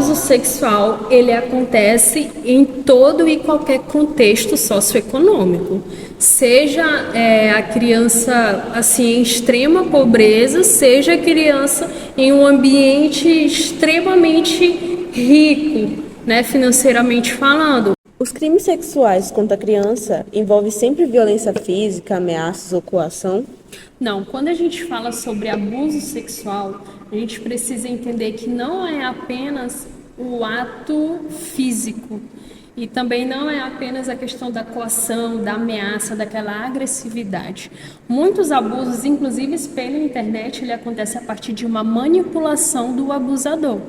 abuso sexual, ele acontece em todo e qualquer contexto socioeconômico. Seja a criança assim, em extrema pobreza, seja a criança em um ambiente extremamente rico, né, financeiramente falando. Os crimes sexuais contra a criança envolvem sempre violência física, ameaças ou coação? Não, quando a gente fala sobre abuso sexual, a gente precisa entender que não é apenas o ato físico e também não é apenas a questão da coação, da ameaça, daquela agressividade. Muitos abusos, inclusive pela internet, ele acontece a partir de uma manipulação do abusador.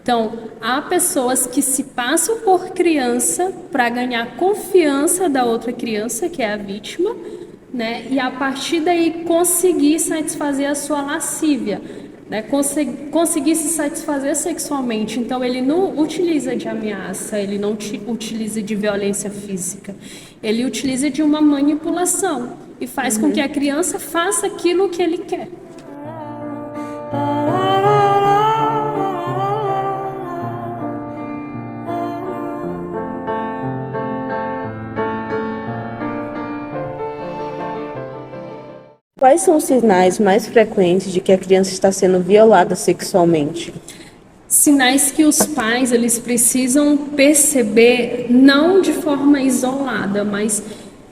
Então, há pessoas que se passam por criança para ganhar confiança da outra criança, que é a vítima, né? E a partir daí conseguir satisfazer a sua lascívia, né? Conseguir se satisfazer sexualmente. Então ele não utiliza de ameaça, ele não utiliza de violência física, ele utiliza de uma manipulação e faz com que a criança faça aquilo que ele quer. Quais são os sinais mais frequentes de que a criança está sendo violada sexualmente? Sinais que os pais eles precisam perceber, não de forma isolada, mas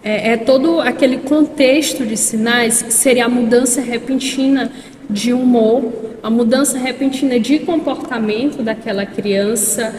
é todo aquele contexto de sinais, que seria a mudança repentina de humor, a mudança repentina de comportamento daquela criança,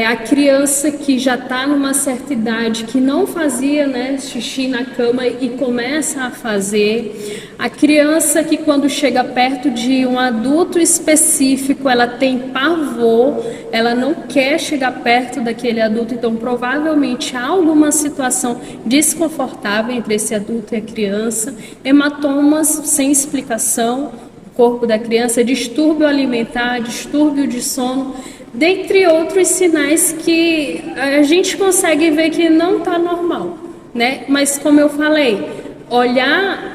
a criança que já está numa certa idade, que não fazia, né, xixi na cama e começa a fazer, a criança que quando chega perto de um adulto específico, ela tem pavor, ela não quer chegar perto daquele adulto, então provavelmente há alguma situação desconfortável entre esse adulto e a criança, hematomas sem explicação, o corpo da criança, distúrbio alimentar, distúrbio de sono, dentre outros sinais que a gente consegue ver que não está normal, né? Mas como eu falei, olhar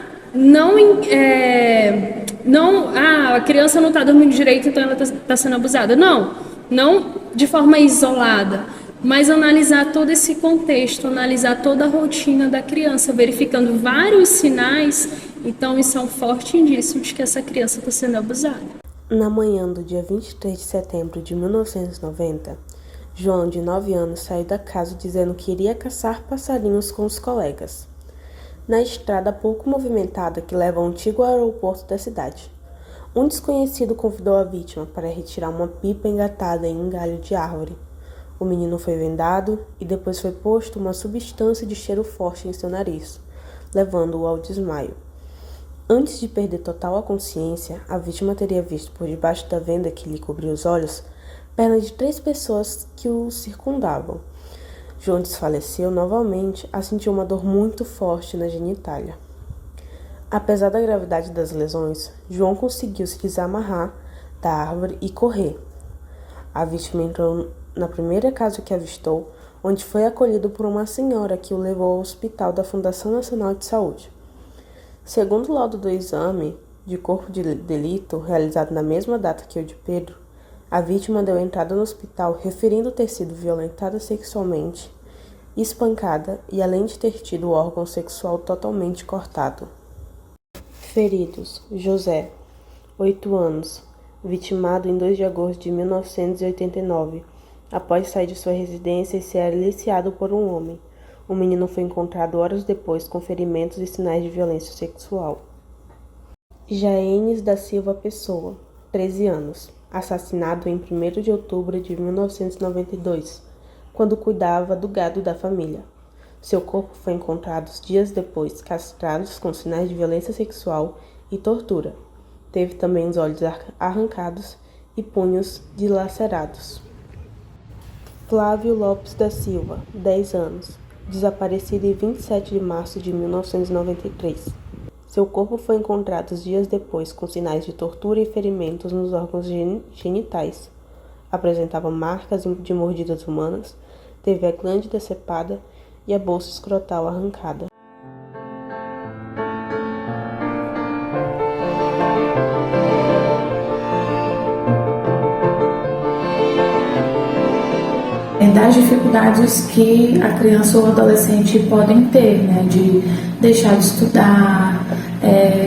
a criança não está dormindo direito, então ela está sendo abusada. Não de forma isolada, mas analisar todo esse contexto, analisar toda a rotina da criança, verificando vários sinais, então isso é um forte indício de que essa criança está sendo abusada. Na manhã do dia 23 de setembro de 1990, João, de 9 anos, saiu da casa dizendo que iria caçar passarinhos com os colegas. Na estrada pouco movimentada que leva ao antigo aeroporto da cidade, um desconhecido convidou a vítima para retirar uma pipa engatada em um galho de árvore. O menino foi vendado e depois foi posto uma substância de cheiro forte em seu nariz, levando-o ao desmaio. Antes de perder total a consciência, a vítima teria visto por debaixo da venda que lhe cobria os olhos pernas de 3 pessoas que o circundavam. João desfaleceu novamente a sentir uma dor muito forte na genitália. Apesar da gravidade das lesões, João conseguiu se desamarrar da árvore e correr. A vítima entrou na primeira casa que avistou, onde foi acolhido por uma senhora que o levou ao hospital da Fundação Nacional de Saúde. Segundo o laudo do exame de corpo de delito, realizado na mesma data que o de Pedro, a vítima deu entrada no hospital referindo ter sido violentada sexualmente, espancada e além de ter tido o órgão sexual totalmente cortado. Feridos: José, 8 anos, vitimado em 2 de agosto de 1989, após sair de sua residência e ser aliciado por um homem. O menino foi encontrado horas depois com ferimentos e sinais de violência sexual. Jaenes da Silva Pessoa, 13 anos, assassinado em 1º de outubro de 1992, quando cuidava do gado da família. Seu corpo foi encontrado dias depois, castrado com sinais de violência sexual e tortura. Teve também os olhos arrancados e punhos dilacerados. Flávio Lopes da Silva, 10 anos, desaparecido em 27 de março de 1993. Seu corpo foi encontrado dias depois com sinais de tortura e ferimentos nos órgãos genitais. Apresentava marcas de mordidas humanas, teve a glande decepada e a bolsa escrotal arrancada. Das dificuldades que a criança ou adolescente podem ter, né, de deixar de estudar,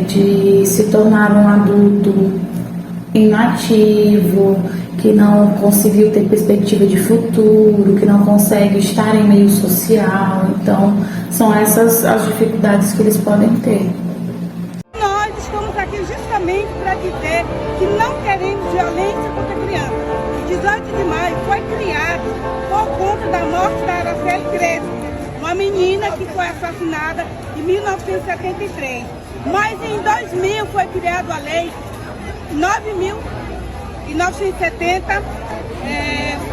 de se tornar um adulto inativo, que não conseguiu ter perspectiva de futuro, que não consegue estar em meio social. Então, são essas as dificuldades que eles podem ter. Nós estamos aqui justamente para dizer que não queremos violência contra a criança. O 18 de maio foi criado por conta da morte da Araceli Crespo, uma menina que foi assassinada em 1973. Mas em 2000 foi criada a lei 9.970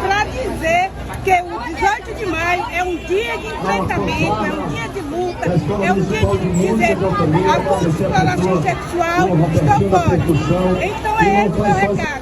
para dizer que o 18 de maio é um dia de enfrentamento, é um dia de luta, é um dia de dizer abuso de exploração sexual, estou fora. Então é esse o meu recado.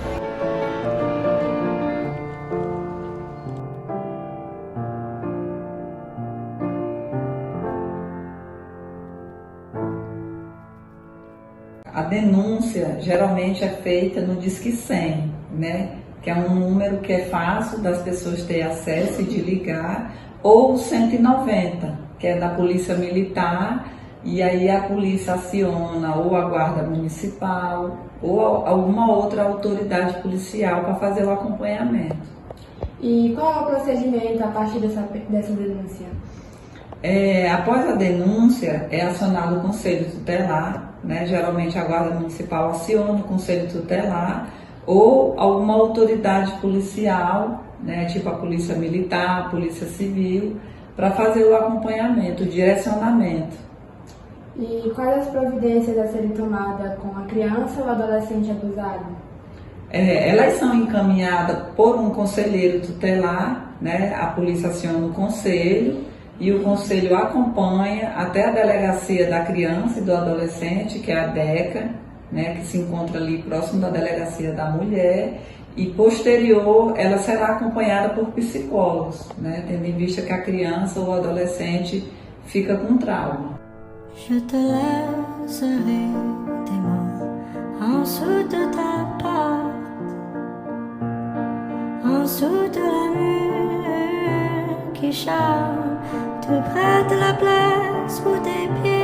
A denúncia geralmente é feita no Disque 100, né? Que é um número que é fácil das pessoas terem acesso e de ligar, ou o 190, que é da Polícia Militar, e aí a polícia aciona ou a Guarda Municipal ou alguma outra autoridade policial para fazer o acompanhamento. E qual é o procedimento a partir dessa denúncia? Após a denúncia, é acionado o Conselho Tutelar, né? Geralmente a Guarda Municipal aciona o Conselho Tutelar ou alguma autoridade policial, né? Tipo a Polícia Militar, a Polícia Civil, para fazer o acompanhamento, o direcionamento. E quais as providências a serem tomadas com a criança ou adolescente abusado? Elas são encaminhadas por um conselheiro tutelar, né? A polícia aciona o conselho e o conselho acompanha até a delegacia da criança e do adolescente, que é a DECA, né? Que se encontra ali próximo da delegacia da mulher, e posterior ela será acompanhada por psicólogos, né? Tendo em vista que a criança ou o adolescente fica com trauma. Je te laisserai tes mains en dessous de ta porte, en dessous de la mur qui chante, tout près de la place où tes pieds